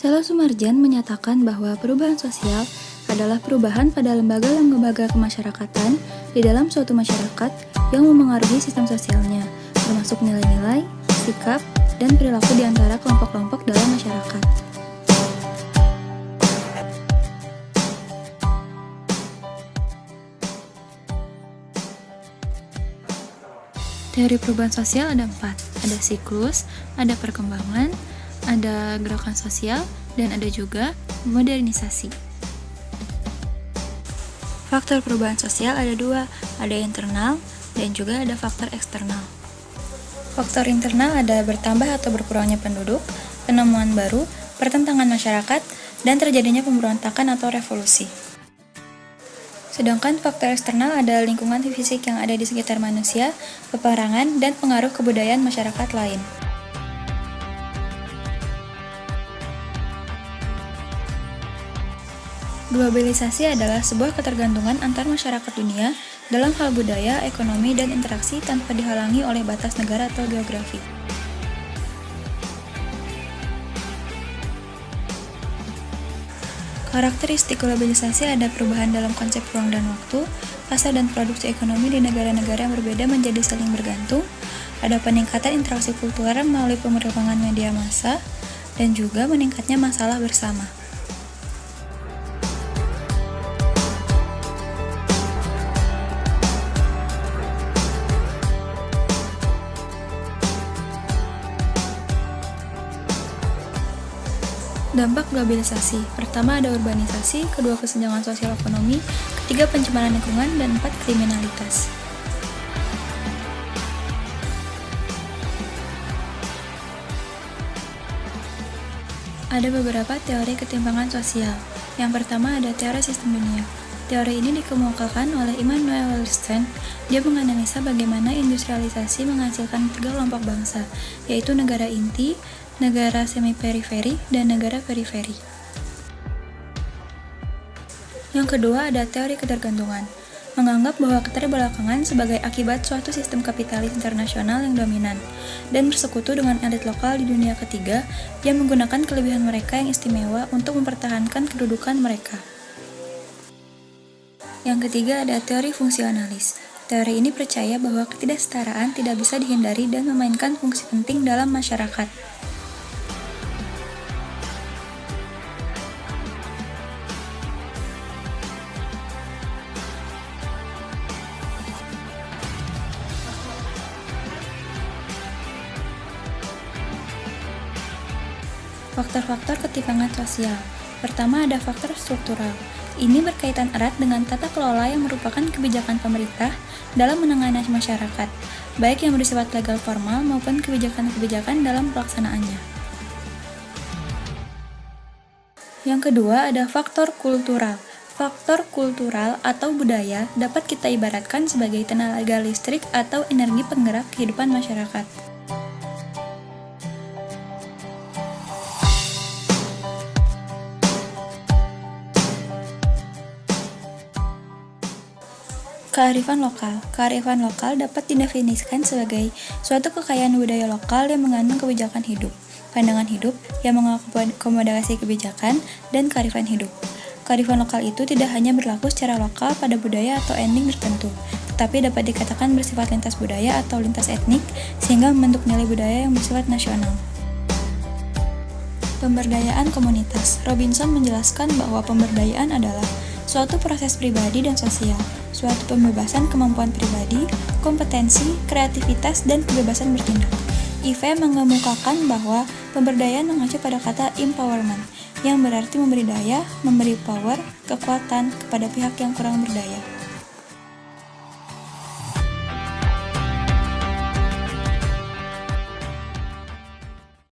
Sela Sumarjan menyatakan bahwa perubahan sosial adalah perubahan pada lembaga-lembaga kemasyarakatan di dalam suatu masyarakat yang memengaruhi sistem sosialnya, termasuk nilai-nilai, sikap, dan perilaku di antara kelompok-kelompok dalam masyarakat. Teori perubahan sosial ada 4, ada siklus, ada perkembangan, ada gerakan sosial, dan ada juga modernisasi. Faktor perubahan sosial ada 2, ada internal dan juga ada faktor eksternal. Faktor internal ada bertambah atau berkurangnya penduduk, penemuan baru, pertentangan masyarakat, dan terjadinya pemberontakan atau revolusi. Sedangkan faktor eksternal ada lingkungan fisik yang ada di sekitar manusia, peperangan, dan pengaruh kebudayaan masyarakat lain. Globalisasi adalah sebuah ketergantungan antar masyarakat dunia dalam hal budaya, ekonomi, dan interaksi tanpa dihalangi oleh batas negara atau geografi. Karakteristik globalisasi ada perubahan dalam konsep ruang dan waktu, pasar dan produksi ekonomi di negara-negara yang berbeda menjadi saling bergantung, ada peningkatan interaksi kultural melalui perkembangan media massa, dan juga meningkatnya masalah bersama. Dampak globalisasi. Pertama ada urbanisasi, kedua kesenjangan sosial ekonomi, ketiga pencemaran lingkungan, dan 4 kriminalitas. Ada beberapa teori ketimpangan sosial. Yang pertama ada teori sistem dunia. Teori ini dikemukakan oleh Immanuel Wallerstein. Dia menganalisa bagaimana industrialisasi menghasilkan 3 kelompok bangsa, yaitu negara inti, negara semi-periferi, dan negara periferi. Yang kedua ada teori ketergantungan, menganggap bahwa keterbelakangan sebagai akibat suatu sistem kapitalis internasional yang dominan, dan bersekutu dengan elit lokal di dunia ketiga yang menggunakan kelebihan mereka yang istimewa untuk mempertahankan kedudukan mereka. Yang ketiga ada teori fungsionalis. Teori ini percaya bahwa ketidaksetaraan tidak bisa dihindari dan memainkan fungsi penting dalam masyarakat. Faktor-faktor ketimpangan sosial. Pertama ada faktor struktural. Ini berkaitan erat dengan tata kelola yang merupakan kebijakan pemerintah dalam menangani masyarakat, baik yang bersifat legal formal maupun kebijakan-kebijakan dalam pelaksanaannya. Yang kedua ada faktor kultural. Faktor kultural atau budaya dapat kita ibaratkan sebagai tenaga listrik atau energi penggerak kehidupan masyarakat. Kearifan lokal. Kearifan lokal dapat didefinisikan sebagai suatu kekayaan budaya lokal yang mengandung kebijakan hidup, pandangan hidup yang mengakomodasi kebijakan, dan kearifan hidup. Kearifan lokal itu tidak hanya berlaku secara lokal pada budaya atau etnik tertentu, tetapi dapat dikatakan bersifat lintas budaya atau lintas etnik, sehingga membentuk nilai budaya yang bersifat nasional. Pemberdayaan komunitas. Robinson menjelaskan bahwa pemberdayaan adalah suatu proses pribadi dan sosial, suatu pembebasan kemampuan pribadi, kompetensi, kreativitas, dan kebebasan bertindak. Ive mengemukakan bahwa pemberdayaan mengacu pada kata empowerment, yang berarti memberi daya, memberi power, kekuatan kepada pihak yang kurang berdaya.